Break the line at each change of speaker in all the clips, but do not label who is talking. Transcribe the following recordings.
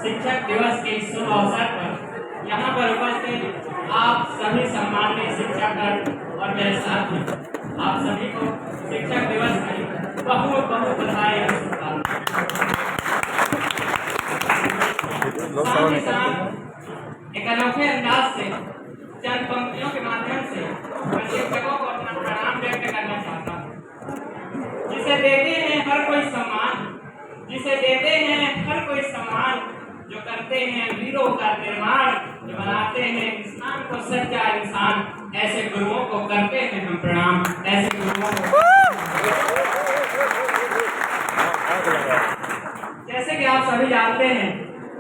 शिक्षक दिवस के इस शुभ अवसर पर यहाँ पर उपस्थित आप सभी सम्मानित शिक्षकगण और मेरे साथ आप सभी को शिक्षक दिवस की बहुत बहुत बधाई और शुभकामनाएं। साथ ही साथ एक अनोखे अंदाज से चंद पंक्तियों के माध्यम से मैं शिक्षकों को अपना प्रणाम व्यक्त करना चाहता हूँ। जिसे देते हैं हर कोई सम्मान, जिसे देते हैं हर कोई सम्मान, जो करते हैं वीरों का निर्माण, जो बनाते हैं इंसान को सच्चा इंसान, ऐसे गुरुओं को करते हैं हम प्रणाम। ऐसे गुरुओं को जैसे कि आप सभी जानते हैं,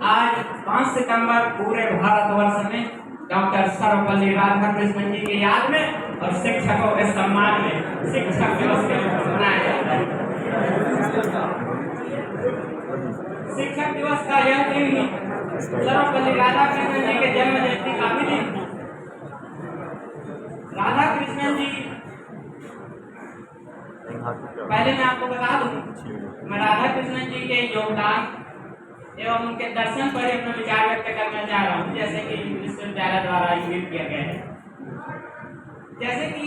आज 5 सितंबर पूरे भारतवर्ष में डॉक्टर सर्वपल्ली राधाकृष्णन जी की याद में और शिक्षकों के सम्मान में शिक्षक दिवस के रूप में मनाया जाता है। शिक्षक दिवस का यह दिन सर्वपल्ली राधाकृष्णन जी के जन्म जयंती का भी दिन। राधाकृष्णन जी, पहले मैं आपको बता दूं, मैं राधाकृष्णन जी के योगदान एवं उनके दर्शन पर अपना विचार व्यक्त करना चाह रहा हूँ, जैसे कि विश्वविद्यालय द्वारा इंगित किया गया है। जैसे कि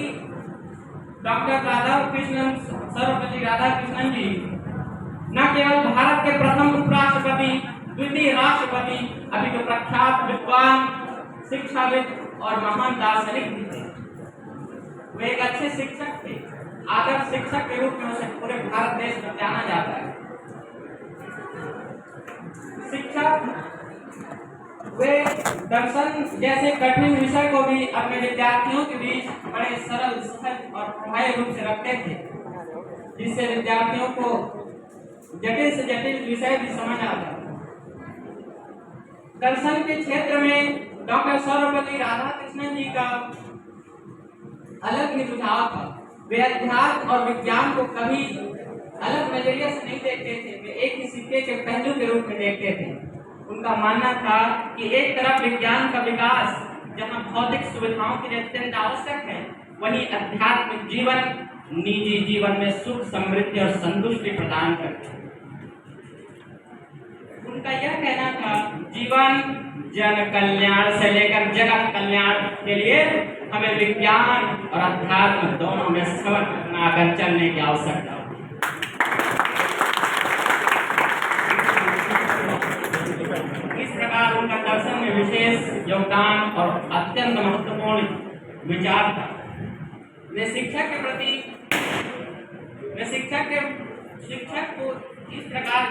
डॉक्टर राधाकृष्णन, सर्वपल्ली राधाकृष्णन जी न केवल भारत के प्रथम उपराष्ट्रपति, द्वितीय राष्ट्रपति, अभी तो प्रख्यात विद्वान, शिक्षाविद और महान दार्शनिक भी थे। वे एक अच्छे शिक्षक थे। आदर्श शिक्षक के रूप में उसे पूरे भारत देश में जाना जाता है। शिक्षक वे दर्शन जैसे कठिन विषय को भी अपने विद्यार्थियों के बीच बड़े सरल, सहज और प्रभावी रूप से रखते थे, जिससे विद्यार्थियों को जटिल से जटिल विषय भी समझ आता है। दर्शन के क्षेत्र में डॉक्टर सर्वपल्ली राधाकृष्णन जी का अलग ही रुझाव था। वे अध्यात्म और विज्ञान को कभी अलग नजरिए से नहीं देखते थे, वे एक ही सिक्के के पहलू के रूप में देखते थे। उनका मानना था कि एक तरफ विज्ञान का विकास जहां भौतिक सुविधाओं के लिए अत्यंत आवश्यक है, वहीं आध्यात्मिक जीवन निजी जीवन में सुख, समृद्धि और संतुष्टि प्रदान करते हैं। उनका यह कहना था, जीवन जन कल्याण से लेकर जगत कल्याण के लिए हमें विज्ञान और अध्यात्म दोनों में सबक अपनाकर चलने की आवश्यकता है। इस प्रकार उनका दर्शन में विशेष योगदान और अत्यंत महत्वपूर्ण विचार था। वे शिक्षक को इस प्रकार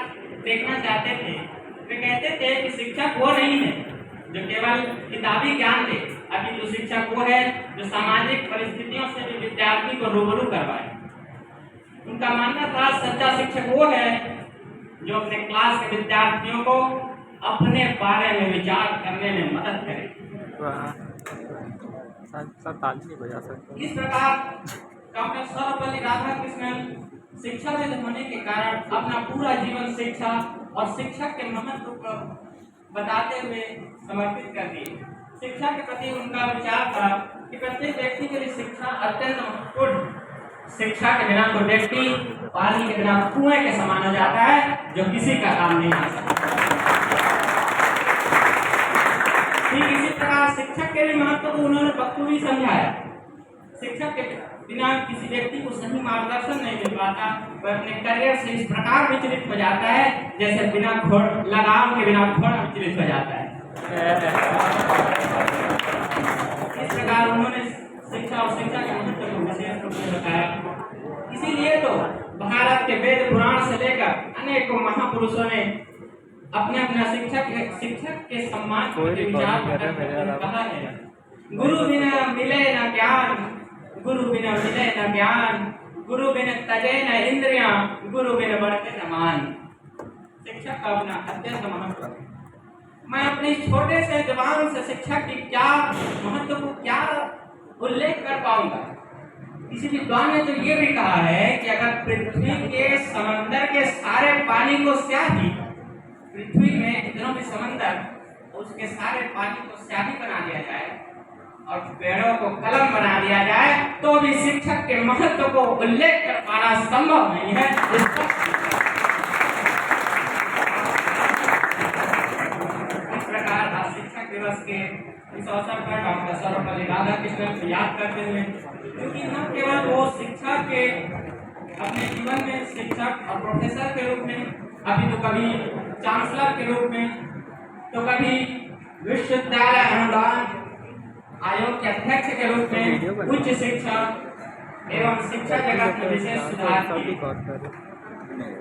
देखना चाहते थे। वे कहते थे कि शिक्षक वो नहीं है जो केवल किताबी ज्ञान दे, अभी जो शिक्षक वो है जो सामाजिक परिस्थितियों से भी विद्यार्थी को रूबरू करवाए। उनका मानना था, सच्चा शिक्षक वो है जो अपने क्लास के विद्यार्थियों को अपने बारे में विचार करने में मदद करे। इस प्रकार डॉक्टर सर्वपल्ली राधाकृष्णन शिक्षाविद होने के कारण अपना पूरा जीवन शिक्षा और शिक्षक के महत्व को बताते हुए समर्पित कर दिए। शिक्षा के प्रति उनका विचार था कि प्रत्येक व्यक्ति के लिए शिक्षा अत्यंत महत्वपूर्ण। शिक्षा के बिना कोई व्यक्ति पानी के बिना कुएं के समान हो जाता है, जो किसी का काम नहीं आ सकता। ठीक इसी प्रकार शिक्षक के लिए महत्व को उन्होंने बखूबी समझाया। शिक्षक के बिना किसी व्यक्ति को सही मार्गदर्शन नहीं मिल पाता, वह अपने करियर से इस प्रकार विचलित हो जाता है जैसे बिना लगाम के बिना घोड़ा विचलित हो जाता है। इस प्रकार उन्होंने शिक्षा और शिक्षा के महत्व को विशेष रूप से बताया। इसीलिए तो भारत के वेद पुराण से लेकर अनेकों महापुरुषों ने अपने अपना शिक्षक के सम्मान को विचार कहा है। गुरु बिना मिले न ज्ञान, गुरु बिना मिले न ज्ञान, गुरु बिना तजे न इंद्रियां, गुरु बिना बढ़ते न मान। शिक्षक का अपना अत्यंत महत्व है। मैं अपनी छोटे से जवान से शिक्षक की क्या महत्व को क्या उल्लेख कर पाऊंगा। किसी विद्वान ने तो ये भी कहा है कि अगर पृथ्वी के समंदर के सारे पानी को स्याही, पृथ्वी में जितना भी समंदर, उसके सारे पानी को स्याही बना दिया जाए और पेड़ों को कलम बना दिया जाए, तो भी शिक्षक के महत्व को उल्लेख कर पाना संभव नहीं है। दिवस के इस अवसर पर डॉक्टर सर्वपल्ली राधाकृष्णन को याद करते हुए, क्योंकि न केवल वो शिक्षक के अपने जीवन में शिक्षक और प्रोफेसर के रूप में, अभी तो कभी चांसलर के रूप में, तो कभी विश्वविद्यालय अनुदान आयोग के अध्यक्ष के रूप में उच्च शिक्षा एवं शिक्षा जगत में विशेष सुधार किए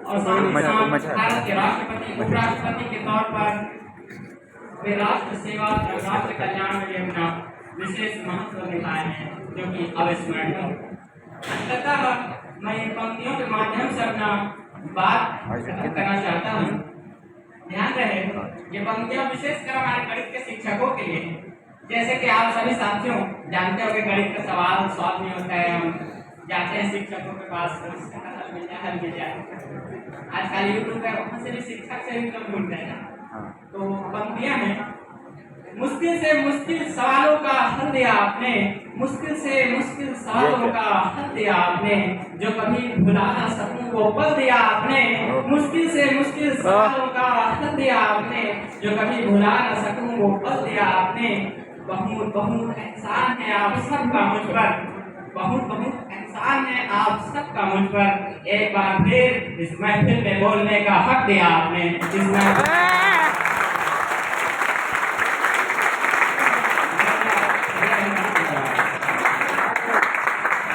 और साथ ही साथ भारत के राष्ट्रपति उपराष्ट्रपति के तौर पर वे राष्ट्र सेवा और राष्ट्र कल्याण में अपना विशेष महत्व निभाए हैं, जो कि अविस्मरणीय है। अंततः मैं इन पंक्तियों के माध्यम से अपना बात खत्म करना चाहता हूँ। ध्यान रहे, ये पंक्तियाँ विशेषकर हमारे गणित के शिक्षकों के लिए हैं। जैसे कि आप सभी साथियों जानते हो कि गणित का सवाल सॉल्व नहीं होता है, हम जाते हैं शिक्षकों के पास, हल मिल जाए। आजकल यूट्यूब पे वहाँ से भी शिक्षक से भी कम ढूंढते हैं ना। तो पंक्तियाँ हैं, मुश्किल से मुश्किल सवालों का हल दिया आपने, मुश्किल से मुश्किल सवालों का हल दिया आपने, जो कभी भुला ना सकूं वो पल दिया आपने, मुश्किल से मुश्किल सवालों का हल दिया आपने, जो कभी भुला ना सकूं वो पल दिया आपने। बहुत बहुत एहसान है आप सबका मुझ पर, बहुत बहुत एहसान है आप सबका मुझ पर। एक बार फिर इस महफिल में बोलने का हक दिया आपने।